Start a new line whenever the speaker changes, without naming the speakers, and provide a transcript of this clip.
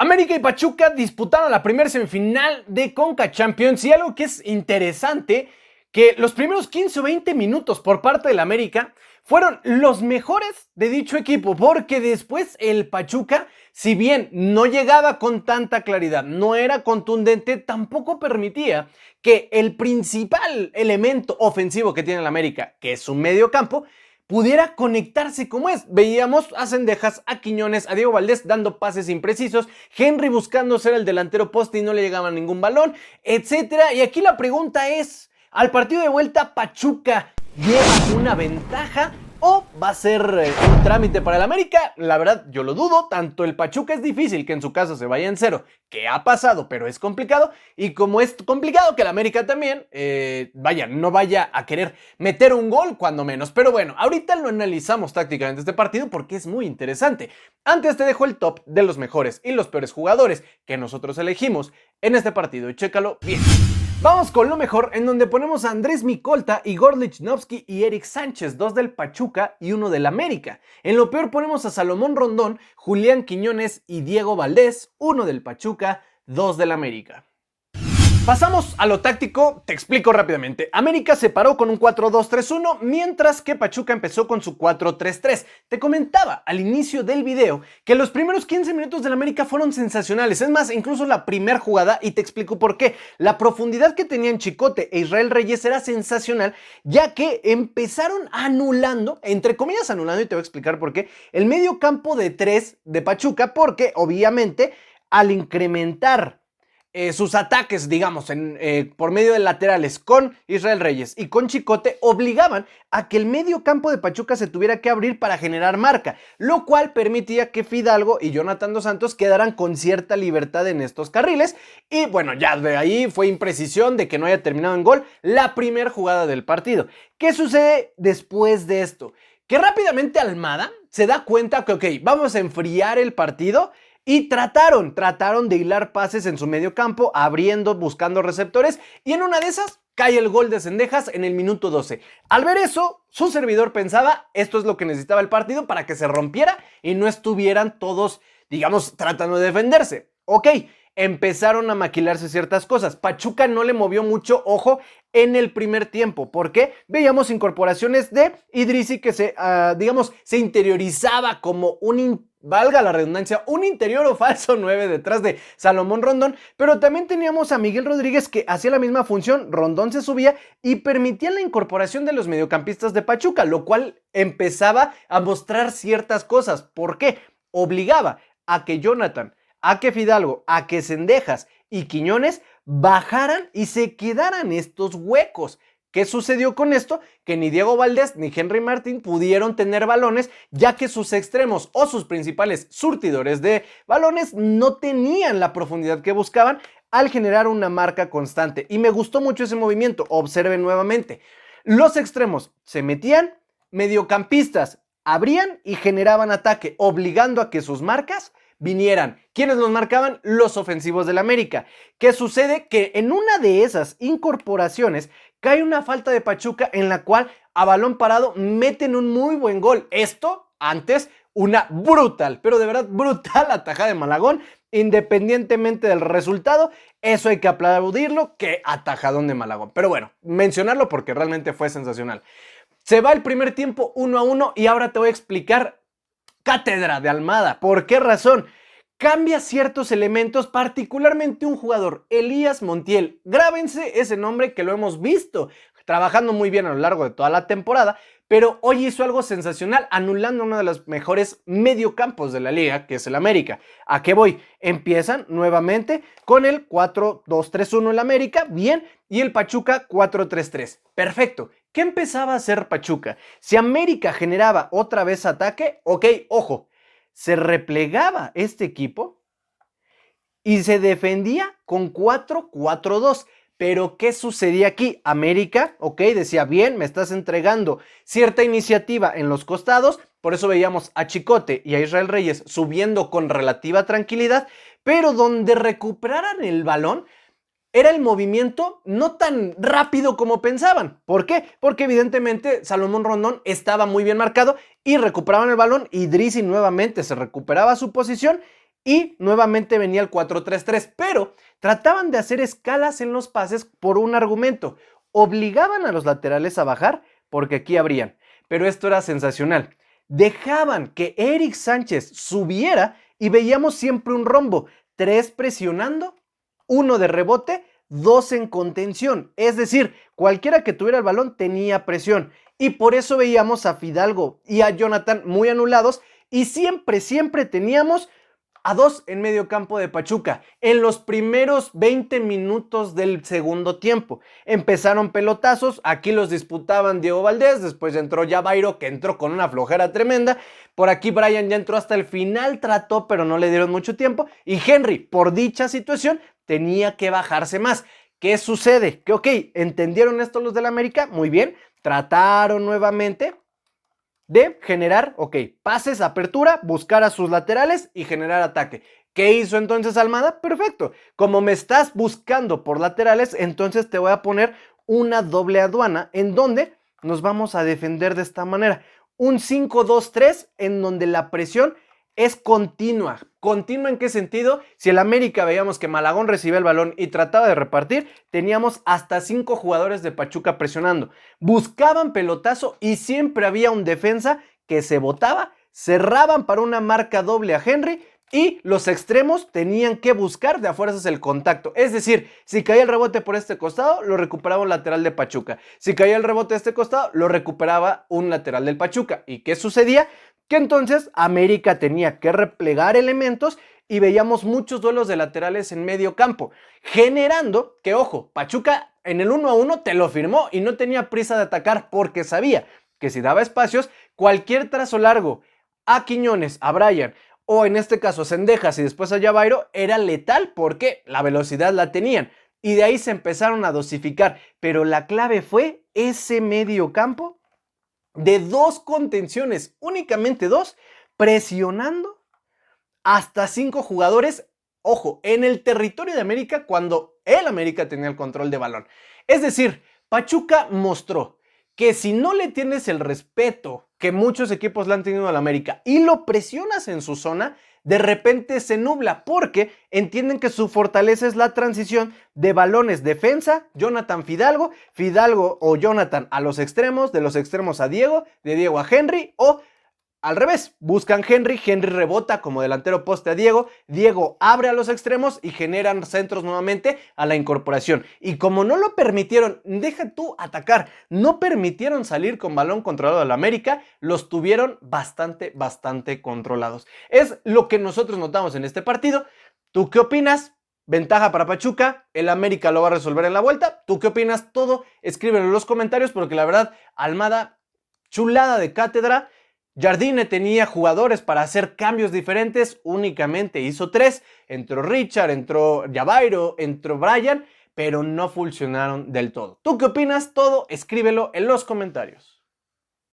América y Pachuca disputaron la primera semifinal de Conca Champions y algo que es interesante, que los primeros 15 o 20 minutos por parte del América fueron los mejores de dicho equipo, porque después el Pachuca, si bien no llegaba con tanta claridad, no era contundente, tampoco permitía que el principal elemento ofensivo que tiene el América, que es su medio campo, pudiera conectarse como es. Veíamos a Cendejas, a Quiñones, a Diego Valdés dando pases imprecisos, Henry buscando ser el delantero poste y no le llegaba ningún balón, etcétera. Y aquí la pregunta es, ¿al partido de vuelta Pachuca lleva una ventaja o va a ser un trámite para el América? La verdad, yo lo dudo. Tanto el Pachuca es difícil que en su casa se vaya en cero, que ha pasado, pero es complicado. Y como es complicado que el América también, no vaya a querer meter un gol, cuando menos. Pero bueno, ahorita lo analizamos tácticamente este partido porque es muy interesante. Antes te dejo el top de los mejores y los peores jugadores que nosotros elegimos en este partido. Y chécalo bien. Vamos con lo mejor, en donde ponemos a Andrés Mikolta, Igor Lichnowsky y Eric Sánchez, dos del Pachuca y uno del América. En lo peor ponemos a Salomón Rondón, Julián Quiñones y Diego Valdés, uno del Pachuca, dos del América. Pasamos a lo táctico, te explico rápidamente. América se paró con un 4-2-3-1, mientras que Pachuca empezó con su 4-3-3. Te comentaba al inicio del video que los primeros 15 minutos del América fueron sensacionales. Es más, incluso la primera jugada, y te explico por qué. La profundidad que tenían Chicote e Israel Reyes era sensacional, ya que empezaron anulando, entre comillas anulando, y te voy a explicar por qué, el medio campo de 3 de Pachuca, porque obviamente al incrementar sus ataques, digamos, por medio de laterales con Israel Reyes y con Chicote, obligaban a que el medio campo de Pachuca se tuviera que abrir para generar marca, lo cual permitía que Fidalgo y Jonathan Dos Santos quedaran con cierta libertad en estos carriles. Y bueno, ya de ahí fue imprecisión de que no haya terminado en gol la primera jugada del partido. ¿Qué sucede después de esto? Que rápidamente Almada se da cuenta que, ok, vamos a enfriar el partido. Y trataron de hilar pases en su medio campo, abriendo, buscando receptores, y en una de esas cae el gol de Cendejas en el minuto 12. Al ver eso, su servidor pensaba, esto es lo que necesitaba el partido para que se rompiera y no estuvieran todos, digamos, tratando de defenderse. Ok, empezaron a maquilarse ciertas cosas. Pachuca no le movió mucho ojo en el primer tiempo. ¿Por qué? Veíamos incorporaciones de Idrissi que se interiorizaba como valga la redundancia, un interior o falso 9 detrás de Salomón Rondón, pero también teníamos a Miguel Rodríguez que hacía la misma función. Rondón se subía y permitía la incorporación de los mediocampistas de Pachuca, lo cual empezaba a mostrar ciertas cosas. ¿Por qué? Obligaba a que Jonathan, a que Fidalgo, a que Cendejas y Quiñones bajaran y se quedaran estos huecos. ¿Qué sucedió con esto? Que ni Diego Valdés ni Henry Martín pudieron tener balones, ya que sus extremos o sus principales surtidores de balones no tenían la profundidad que buscaban al generar una marca constante. Y me gustó mucho ese movimiento. Observen nuevamente. Los extremos se metían, mediocampistas abrían y generaban ataque, obligando a que sus marcas vinieran. ¿Quiénes los marcaban? Los ofensivos del América. ¿Qué sucede? Que en una de esas incorporaciones cae una falta de Pachuca en la cual a balón parado meten un muy buen gol. Esto antes una brutal, pero de verdad brutal atajada de Malagón. Independientemente del resultado, eso hay que aplaudirlo, que atajadón de Malagón. Pero bueno, mencionarlo porque realmente fue sensacional. Se va el primer tiempo 1-1 y ahora te voy a explicar cátedra de Almada. ¿Por qué razón? Cambia ciertos elementos, particularmente un jugador, Elías Montiel. Grábense ese nombre que lo hemos visto trabajando muy bien a lo largo de toda la temporada, pero hoy hizo algo sensacional, anulando uno de los mejores mediocampos de la liga, que es el América. ¿A qué voy? Empiezan nuevamente con el 4-2-3-1 el América, bien, y el Pachuca 4-3-3. Perfecto. ¿Qué empezaba a hacer Pachuca? Si América generaba otra vez ataque, ok, ojo, se replegaba este equipo y se defendía con 4-4-2. Pero ¿qué sucedía aquí? América, ok, decía, bien, me estás entregando cierta iniciativa en los costados, por eso veíamos a Chicote y a Israel Reyes subiendo con relativa tranquilidad, pero donde recuperaran el balón era el movimiento no tan rápido como pensaban. ¿Por qué? Porque evidentemente Salomón Rondón estaba muy bien marcado y recuperaban el balón. Idrissi nuevamente se recuperaba su posición y nuevamente venía el 4-3-3, pero trataban de hacer escalas en los pases por un argumento. Obligaban a los laterales a bajar porque aquí abrían, pero esto era sensacional. Dejaban que Eric Sánchez subiera y veíamos siempre un rombo, 3 presionando, 1 de rebote, 2 en contención, es decir, cualquiera que tuviera el balón tenía presión, y por eso veíamos a Fidalgo y a Jonathan muy anulados, y siempre teníamos a 2 en medio campo de Pachuca, en los primeros 20 minutos del segundo tiempo. Empezaron pelotazos, aquí los disputaban Diego Valdés, después entró Javairo, que entró con una flojera tremenda, por aquí Brian ya entró hasta el final, trató, pero no le dieron mucho tiempo, y Henry, por dicha situación, tenía que bajarse más. ¿Qué sucede? Que ok, ¿entendieron esto los del América? Muy bien, trataron nuevamente de generar, pases, apertura, buscar a sus laterales y generar ataque. ¿Qué hizo entonces Almada? Perfecto. Como me estás buscando por laterales, entonces te voy a poner una doble aduana en donde nos vamos a defender de esta manera. Un 5-2-3 en donde la presión es continua. ¿Continua en qué sentido? Si el América veíamos que Malagón recibía el balón y trataba de repartir, teníamos hasta 5 jugadores de Pachuca presionando. Buscaban pelotazo y siempre había un defensa que se botaba, cerraban para una marca doble a Henry y los extremos tenían que buscar de a fuerzas el contacto. Es decir, si caía el rebote por este costado, lo recuperaba un lateral de Pachuca. Si caía el rebote de este costado, lo recuperaba un lateral del Pachuca. ¿Y qué sucedía? Que entonces América tenía que replegar elementos y veíamos muchos duelos de laterales en medio campo, generando que, ojo, Pachuca en el 1-1 te lo firmó y no tenía prisa de atacar porque sabía que si daba espacios, cualquier trazo largo a Quiñones, a Brian o en este caso Cendejas y después a Javairo era letal porque la velocidad la tenían y de ahí se empezaron a dosificar, pero la clave fue ese medio campo de 2 contenciones, únicamente 2, presionando hasta 5 jugadores, ojo, en el territorio de América cuando el América tenía el control de balón. Es decir, Pachuca mostró que si no le tienes el respeto que muchos equipos le han tenido al América y lo presionas en su zona, de repente se nubla porque entienden que su fortaleza es la transición de balones defensa, Jonathan Fidalgo, Fidalgo o Jonathan a los extremos, de los extremos a Diego, de Diego a Henry o al revés, buscan Henry, Henry rebota como delantero poste a Diego, Diego abre a los extremos y generan centros nuevamente a la incorporación. Y como no lo permitieron, deja tú atacar, no permitieron salir con balón controlado al América, los tuvieron bastante controlados. Es lo que nosotros notamos en este partido. ¿Tú qué opinas? Ventaja para Pachuca, el América lo va a resolver en la vuelta. ¿Tú qué opinas? Todo escríbelo en los comentarios porque la verdad, Almada, chulada de cátedra. Jardine tenía jugadores para hacer cambios diferentes, únicamente hizo 3, entró Richard, entró Javairo, entró Brian, pero no funcionaron del todo. ¿Tú qué opinas? Todo escríbelo en los comentarios.